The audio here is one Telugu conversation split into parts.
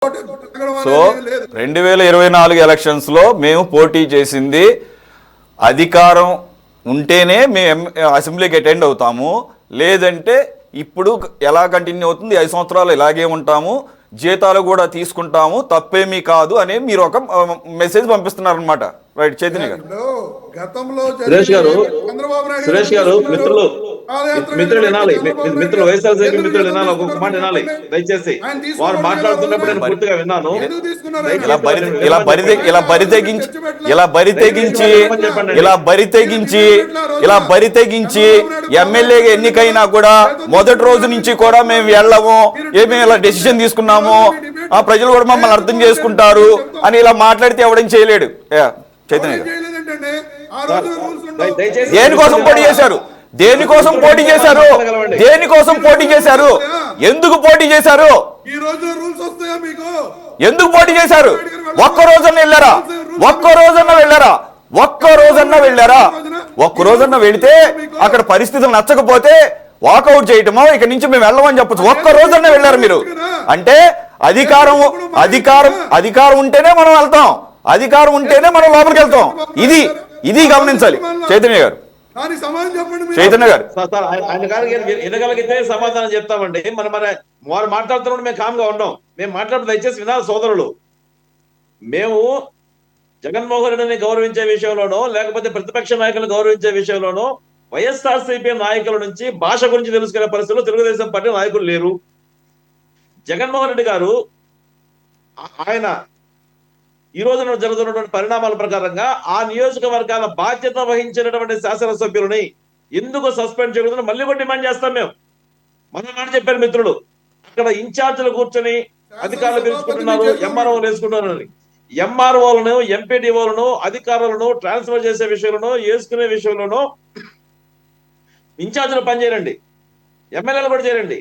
సో 2024 ఎలక్షన్స్ లో మేము పోటీ చేసింది అధికారం ఉంటేనే మేము అసెంబ్లీకి అటెండ్ అవుతాము, లేదంటే ఇప్పుడు ఎలా కంటిన్యూ అవుతుంది 5 సంవత్సరాలు ఇలాగే ఉంటాము, జీతాలు కూడా తీసుకుంటాము, తప్పేమీ కాదు అనే మీరు ఒక మెసేజ్ పంపిస్తున్నారనమాట. రైట్ చైతన్య గారు. గతంలో సురేష్ గారు మిత్రులు వినాలి, మిత్రులు వైఎస్ఆర్సీపీ మిత్రులు వినాలి, ఒక్కొక్క మాట వినాలి దయచేసి. వారు మాట్లాడుతున్నప్పుడు నేను పూర్తిగా విన్నాను. ఇలా బరి తెగించి ఎమ్మెల్యేగా ఎన్నికైనా కూడా మొదటి రోజు నుంచి కూడా మేము వెళ్ళము, ఏమి ఇలా డెసిషన్ తీసుకున్నాము, ప్రజలు కూడా మమ్మల్ని అర్థం చేసుకుంటారు అని ఇలా మాట్లాడితే ఎవడేం చేయలేడు. చైతన్య గారు దేనికోసం పోటీ చేశారు? దేనికోసం పోటీ చేశారు? దేనికోసం పోటీ చేశారు? ఎందుకు పోటీ చేశారు? ఎందుకు పోటీ చేశారు? ఒక్క రోజన్నా వెళ్ళారా? ఒక్క రోజన్నా వెళితే అక్కడ పరిస్థితులు నచ్చకపోతే వాకౌట్ చేయటమో ఇక నుంచి మేము వెళ్ళమని చెప్పచ్చు. ఒక్క రోజన్నా వెళ్ళారు మీరు? అంటే అధికారం ఉంటేనే మనం వెళ్తాం, అధికారం ఉంటేనే మనం లోపలికి వెళ్తాం. ఇది గమనించాలి చైతన్య గారు. చైతన్య గారు ఆయన గారికి వినగలిగితే సమాధానం చెప్తామండి. వారు మాట్లాడుతున్నప్పుడు మేము కామ్గా ఉన్నాం. మేము మాట్లాడుతూ దయచేసి వినాలి సోదరులు. మేము జగన్మోహన్ రెడ్డిని గౌరవించే విషయంలోనో లేకపోతే ప్రతిపక్ష నాయకులను గౌరవించే విషయంలోనో వైఎస్ఆర్సీపీ నాయకుల నుంచి భాష గురించి తెలుసుకునే పరిస్థితుల్లో తెలుగుదేశం పార్టీ నాయకులు లేరు. జగన్మోహన్ రెడ్డి గారు ఆయన ఈ రోజున జరుగుతున్నటువంటి పరిణామాల ప్రకారంగా ఆ నియోజకవర్గాల బాధ్యత వహించినటువంటి శాసనసభ్యులని ఎందుకు సస్పెండ్ చేయకూడదని మళ్ళీ కూడా డిమాండ్ చేస్తాం. మేము మాట చెప్పారు మిత్రులు, అక్కడ ఇన్ఛార్జీలు కూర్చొని అధికారులు పిలుచుకుంటున్నారు, ఎంఆర్ఓలు వేసుకుంటున్నారు అని. ఎంఆర్ఓలను, ఎంపీడీఓలను, అధికారులను ట్రాన్స్ఫర్ చేసే విషయంలోనూ వేసుకునే విషయంలోనూ ఇన్ఛార్జీలు పనిచేయండి, ఎమ్మెల్యేలు కూడా చేయండి.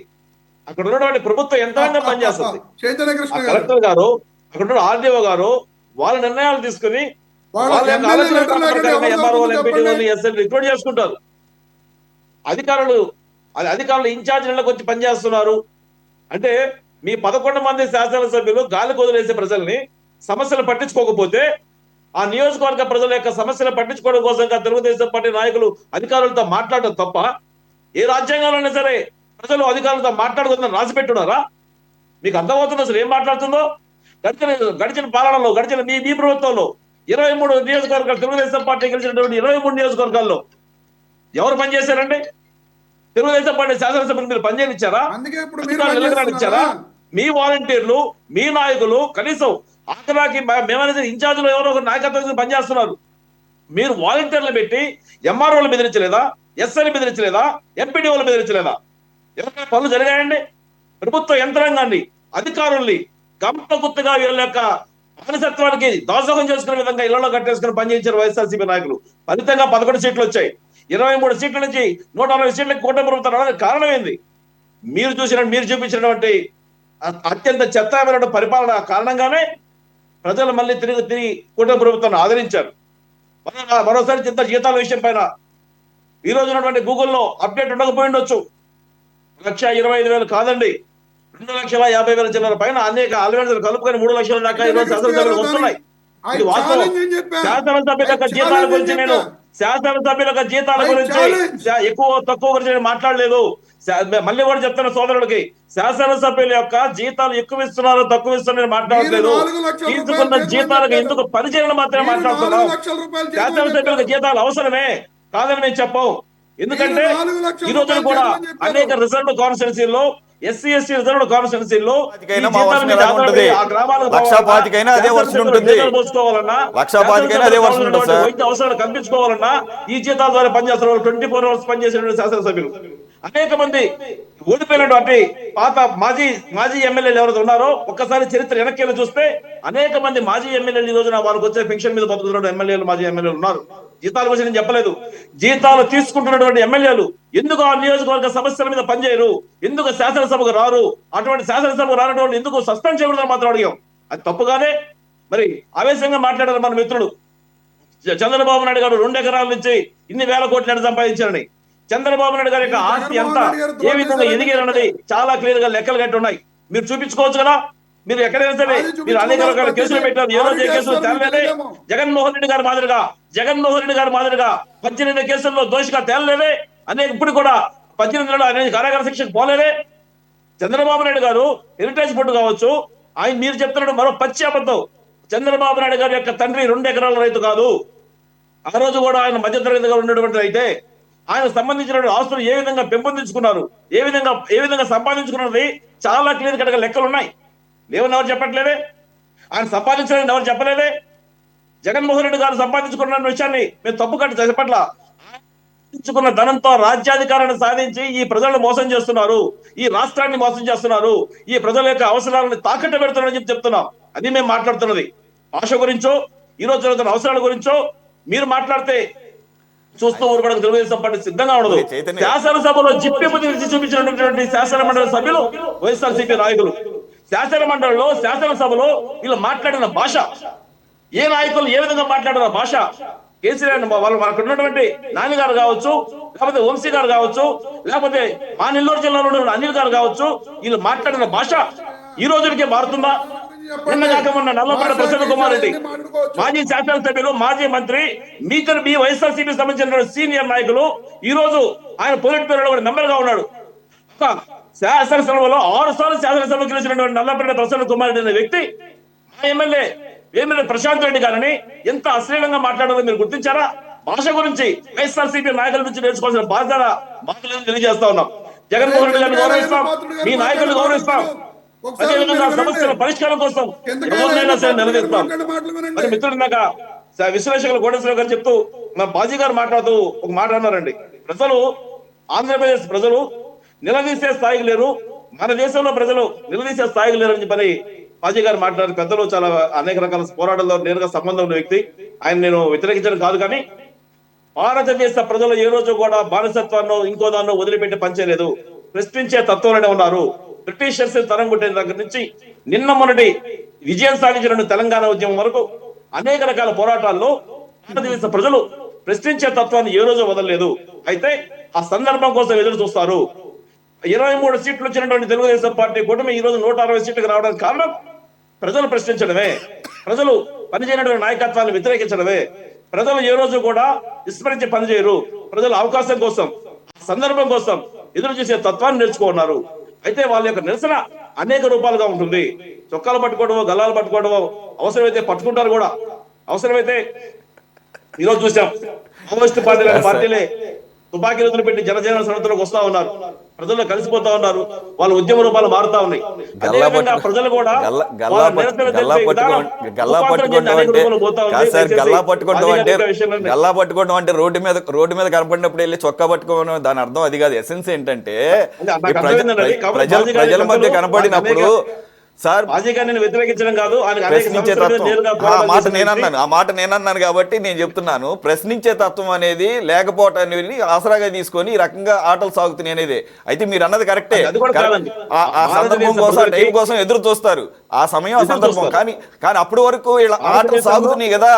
అక్కడ ఉన్నటువంటి ప్రభుత్వం యంత్రాంగం పనిచేస్తుంది. కలెక్టర్ గారు, అక్కడ ఉన్న ఆర్డీఓ గారు వాళ్ళ నిర్ణయాలు తీసుకుని రిక్రూట్ చేసుకుంటారు. అధికారులు ఇన్ఛార్జీలకు వచ్చి పనిచేస్తున్నారు. అంటే మీ 11 మంది శాసనసభ్యులు గాలి వదిలేసే ప్రజల్ని సమస్యలు పట్టించుకోకపోతే ఆ నియోజకవర్గ ప్రజల యొక్క సమస్యలు పట్టించుకోవడం కోసం తెలుగుదేశం పార్టీ నాయకులు అధికారులతో మాట్లాడడం తప్ప ఏ రాజ్యాంగంలోనే సరే ప్రజలు అధికారులతో మాట్లాడుతుందని రాసిపెట్టున్నారా? మీకు అర్థమవుతుందో అసలు ఏం మాట్లాడుతుందో? గడిచిన పాలనలో, గడిచిన మీ ప్రభుత్వంలో 23 నియోజకవర్గాలు, తెలుగుదేశం పార్టీ గెలిచినటువంటి 23 నియోజకవర్గాల్లో ఎవరు పనిచేశారండి? తెలుగుదేశం పార్టీ శాసనసభ్యులు మీరు పనిచేయించారా? ఇచ్చారా? మీ వాలంటీర్లు, మీ నాయకులు కనీసం ఆఖరాకి మేమనేది ఇన్ఛార్జీలు ఎవరో ఒక నాయకత్వం పనిచేస్తున్నారు. మీరు వాలంటీర్లు పెట్టి ఎంఆర్ఓలు బెదిరించలేదా? ఎస్ఐని బెదిరించలేదా? ఎంపీడీఓలు బెదిరించలేదా? ఎవరైనా పనులు జరిగాయండి? ప్రభుత్వ యంత్రాంగాన్ని, అధికారుల్ని గంపగుత్తగా వీళ్ళ యొక్క మానసత్వానికి దాసోహం చేసుకునే విధంగా ఇళ్లలో కట్టేసుకుని పనిచేయించారు వైఎస్ఆర్సీపీ నాయకులు. ఫలితంగా 11 సీట్లు వచ్చాయి. 23 సీట్ల నుంచి 140 సీట్లకు కూటమి ప్రభుత్వం రావడానికి కారణం ఏంది? మీరు చూపించినటువంటి అత్యంత చెత్తమైన పరిపాలన కారణంగానే ప్రజలు మళ్ళీ తిరిగి కూటమి ప్రభుత్వాన్ని ఆదరించారు. మరోసారి జీతాల విషయం పైన ఈ రోజు ఉన్నటువంటి గూగుల్లో అప్డేట్ ఉండకపోయిండొచ్చు. 1,25,000 కాదండి, 2,50,000 చిల్లర పైన అనేక అలవెన్సులు కలుపుకొని 3 లక్షల దాకా ఈరోజు శాసనసభ్యులు వస్తున్నాయి. ఇది వాస్తవం. శాసనసభ్యుల యొక్క జీతాల గురించి నేను ఎక్కువ తక్కువ గురించి నేను మాట్లాడలేదు. మళ్ళీ కూడా చెప్తున్న సోదరులకి, శాసనసభ్యుల యొక్క జీతాలు ఎక్కువ ఇస్తున్నారు తక్కువ ఇస్తున్నారు మాట్లాడలేదు. తీసుకున్న జీతాలకు ఎందుకు పరిచయం మాత్రమే మాట్లాడుతున్నాం. శాసనసభ్యులకు జీతాలు అవసరమే కాదని మేము చెప్పాం. ఎందుకంటే ఈ రోజు కూడా అనేక రిజర్వ్ కాన్స్టిట్యున్సీల్లో, ఎస్సీ ఎస్టీ రిజర్వ్ కాన్స్టిట్యున్సీల్లో అవసరాలు కల్పించుకోవాలన్నా ఈ జీతాల ద్వారా పనిచేస్తున్న వాళ్ళు 24 hours పనిచేసిన శాసనసభ్యులు అనేక మంది ఓడిపోయినటువంటి పాత మాజీ ఎమ్మెల్యేలు ఎవరైతే ఉన్నారో ఒక్కసారి చరిత్ర వెనక్కి చూస్తే అనేక మంది మాజీ ఎమ్మెల్యేలు ఈ రోజున వాళ్ళకి వచ్చే పెన్షన్ మీద బతుకుతున్న ఎమ్మెల్యేలు, మాజీ ఎమ్మెల్యేలు ఉన్నారు. జీతాల గురించి నేను చెప్పలేదు. జీతాలు తీసుకుంటున్నటువంటి ఎమ్మెల్యేలు ఎందుకు ఆ నియోజకవర్గ సమస్యల మీద పనిచేయరు? ఎందుకు శాసనసభకు రారు? అటువంటి శాసనసభకు రానటువంటి ఎందుకు సస్పెండ్ చేయకూడదని మాత్రం అడిగాం. అది తప్పుగానే మరి ఆవేశంగా మాట్లాడారు మన మిత్రుడు. చంద్రబాబు నాయుడు గారు 2 ఎకరాల నుంచి ఇన్ని వేల కోట్లు సంపాదించారని. చంద్రబాబు నాయుడు గారి యొక్క ఆస్తి ఎంత, ఏ విధంగా ఎదిగారన్నది చాలా క్లియర్ గా లెక్కలు కట్టి ఉన్నాయి. మీరు చూపించుకోవచ్చు కదా. మీరు ఎక్కడైనా సరే మీరు అనేక రకాల కేసులు పెట్టారు. ఏ రోజు ఏ కేసులు తేలలేదే. జగన్మోహన్ రెడ్డి గారి మాదిరిగా 18 కేసుల్లో దోషిగా తేలలేదే. అనేక ఇప్పుడు కూడా 18 నెలలు అనేది కారాగార శిక్షకు పోలేదే. చంద్రబాబు నాయుడు గారు హెరిటేజ్ బోర్డు కావచ్చు, ఆయన మీరు చెప్తున్నాడు మరో పచ్చి అబద్ధం. చంద్రబాబు నాయుడు గారి యొక్క తండ్రి 2 ఎకరాల రైతు కాదు. ఆ రోజు కూడా ఆయన మధ్యతరగతిగా ఉన్నటువంటి అయితే ఆయన సంబంధించిన ఆస్తులు ఏ విధంగా పెంపొందించుకున్నారు, ఏ విధంగా సంపాదించుకున్నది చాలా క్లియర్ కట్ గా లెక్కలు ఉన్నాయి. లేవని ఎవరు చెప్పట్లేదే. ఆయన సంపాదించాలని ఎవరు చెప్పలేదే. జగన్మోహన్ రెడ్డి గారు సంపాదించుకున్న విషయాన్ని మేము తప్పు కట్టి చెప్పట్ల. సంపాదించుకున్న ధనంతో రాజ్యాధికారాన్ని సాధించి ఈ ప్రజలను మోసం చేస్తున్నారు, ఈ రాష్ట్రాన్ని మోసం చేస్తున్నారు, ఈ ప్రజల యొక్క అవసరాలను తాకట్టు పెడుతున్నారని చెప్పి చెప్తున్నాం. అది మేము మాట్లాడుతున్నది. భాష గురించో ఈ రోజు జరుగుతున్న అవసరాల గురించో మీరు మాట్లాడితే చూస్తూ ఊరుకోవడానికి తెలుగుదేశం పార్టీ సిద్ధంగా ఉండదు. శాసనసభలో జిప్పిపు తీర్చి చూపించినటువంటి శాసన మండలి సభ్యులు వైఎస్ఆర్సీపీ నాయకులు శాసన మండలిలో శాసనసభలో వీళ్ళు మాట్లాడిన భాష, ఏ నాయకులు ఏ విధంగా మాట్లాడిన భాష, కేసీఆర్ వాళ్ళు మనకు ఉన్నటువంటి నాని గారు కావచ్చు, లేకపోతే వంశీ గారు కావచ్చు, లేకపోతే మా నెల్లూరు జిల్లాలో ఉన్న అనిల్ గారు కావచ్చు, వీళ్ళు మాట్లాడిన భాష ఈ రోజుకే మారుతుందా? నిన్న కాక మొన్న నల్లపల్లి ప్రసన్న కుమార్ రెడ్డి మాజీ శాసనసభ్యులు, మాజీ మంత్రి, మీ వైఎస్ఆర్సీపీ సంబంధించిన సీనియర్ నాయకులు, ఈ రోజు ఆయన పొలిట్ బ్యూరోలో కూడా మెంబర్ గా ఉన్నాడు. శాసనసభలో 6 సార్లు శాసనసభ గెలిచినటువంటి నల్లపల్లి ప్రసన్న కుమార్ రెడ్డి అనే వ్యక్తి మా ఎమ్మెల్యే ప్రశాంత్ రెడ్డి గారిని ఎంత అశ్లీలంగా మాట్లాడారో మీరు గుర్తించారా? భాష గురించి వైఎస్ఆర్సీపీ నాయకుల నుంచి నేర్చుకోవాల్సిన బాధ్యత మాకు తెలియజేస్తా ఉన్నాం. జగన్మోహన్ రెడ్డి గారిని గౌరవిస్తాం, మీ నాయకులను గౌరవిస్తాం, అదేవిధంగా సమస్యల పరిష్కారం కోసం ఎవరినైనా సరే నిలదీస్తాం. మరి మిత్రుడు ఇందాక విశ్లేషకులు కోటేశ్వర గారు చెప్తూ మా బాజీ గారు మాట్లాడుతూ ఒక మాట అన్నారండి. ఆంధ్రప్రదేశ్ ప్రజలు నిలదీసే స్థాయికి లేరు, మన దేశంలో ప్రజలు నిలదీసే స్థాయికి లేరు అని చెప్పని బాజీ గారు మాట్లాడారు. పెద్దలు చాలా అనేక రకాల పోరాటాల్లో నేరుగా సంబంధం ఉన్న వ్యక్తి. ఆయన నేను వ్యతిరేకించడం కాదు, కానీ భారతదేశ ప్రజలు ఏ రోజు కూడా బానిసత్వాన్ని ఇంకో దాన్ని వదిలిపెట్టి పనిచేయలేదు. ప్రశ్నించే తత్వంలోనే ఉన్నారు. బ్రిటిషర్స్ తరం కొట్టిన దగ్గర నుంచి నిన్న మొన్నటి విజయం సాధించిన తెలంగాణ ఉద్యమం వరకు అనేక రకాల పోరాటాల్లో భారతదేశ ప్రజలు ప్రశ్నించే తత్వాన్ని ఏ రోజు వదలలేదు. అయితే ఆ సందర్భం కోసం ఎదురు చూస్తారు. 23 సీట్లు వచ్చినటువంటి తెలుగుదేశం పార్టీ కూటమి ఈ రోజు 160 సీట్లకు రావడానికి కారణం ప్రజలు ప్రశ్నించడమే, ప్రజలు పనిచేయనటువంటి నాయకత్వాన్ని వ్యతిరేకించడమే. ప్రజలు ఏ రోజు కూడా విస్మరించి పనిచేయరు. ప్రజల అవకాశం కోసం, సందర్భం కోసం ఎదురు చేసే తత్వాన్ని నేర్చుకున్నారు. అయితే వాళ్ళ యొక్క నిరసన అనేక రూపాలుగా ఉంటుంది. చొక్కాలు పట్టుకోవడమో, గల్లాలు పట్టుకోవడమో, అవసరమైతే పట్టుకుంటారు కూడా. అవసరమైతే ఈరోజు చూసాం మావోయిస్టు పార్టీలే తుపాకీ వదిలి పెట్టి జనజీవన సరళతలోకి వస్తా ఉన్నారు, ప్రజల్లో కలిసిపోతా ఉన్నారు, వాళ్ళ ఉద్యమ రూపాలు మారుతా ఉన్నాయి. ప్రజలు కూడా గల్లా పట్టుకోవడం అంటే రోడ్డు మీద కనపడినప్పుడు వెళ్ళి చొక్కా పట్టుకోవడం, దాని అర్థం అది కాదు. ఎసెన్స్ ఏంటంటే ప్రజల మధ్య కనపడినప్పుడు సార్ నేను వ్యతిరేకించడం కాదు, ప్రశ్నించే తత్వం ఆ మాట నేనన్నాను కాబట్టి నేను చెప్తున్నాను. ప్రశ్నించే తత్వం అనేది లేకపోవటాన్ని ఆసరాగా తీసుకొని ఈ రకంగా ఆటలు సాగుతున్నాయి అనేది. అయితే మీరు అన్నది కరెక్టే. ఆ సందర్భం కోసం, ఆ టైం కోసం ఎదురు చూస్తారు. ఆ సమయం, ఆ సందర్భం. కానీ అప్పటి వరకు ఇలా ఆటలు సాగుతున్నాయి కదా.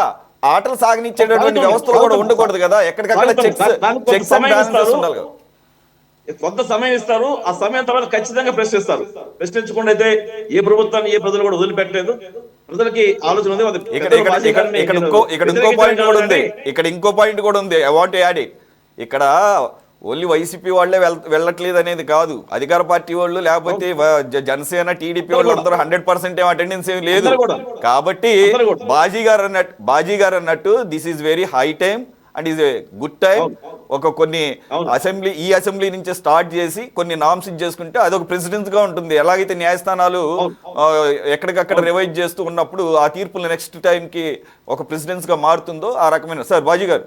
ఆటలు సాగనిచ్చేటటువంటి వ్యవస్థలు కూడా ఉండకూడదు కదా. ఎక్కడికక్కడ చెక్స్ అండ్ బ్యాలెన్సెస్ ఉండాలి కదా. కొంత సమయం ఇస్తారు, ఆ సమయం తర్వాత ఖచ్చితంగా ప్రశ్నిస్తారు. ప్రశ్నించకుండా అయితే ఏ ప్రభుత్వాన్ని ఏ ప్రజలు కూడా వదిలిపెట్టలేదు. ప్రజలకి ఆలోచన ఉంది. ఇక్కడ ఇంకో పాయింట్ కూడా ఉంది. I want to add it. ఇక్కడ ఓన్లీ వైసీపీ వాళ్ళే వెళ్ళట్లేదు అనేది కాదు. అధికార పార్టీ వాళ్ళు, లేకపోతే జనసేన, టీడీపీ వాళ్ళు అందరూ 100% అటెండెన్స్ ఏమి లేదు. కాబట్టి బాజీ గారు అన్నట్టు this is very high time and is a good time. కొన్ని అసెంబ్లీ నుంచి స్టార్ట్ చేసి కొన్ని నామ్స్ చేసుకుంటే అదొక ప్రెసిడెన్స్ గా ఉంటుంది. ఎలాగైతే న్యాయస్థానాలు ఎక్కడికక్కడ రివైజ్ చేస్తూ ఉన్నప్పుడు ఆ తీర్పులు నెక్స్ట్ టైం కి ఒక ప్రెసిడెన్స్ గా మారుతుందో ఆ రకమైన. సార్ బాజీ గారు.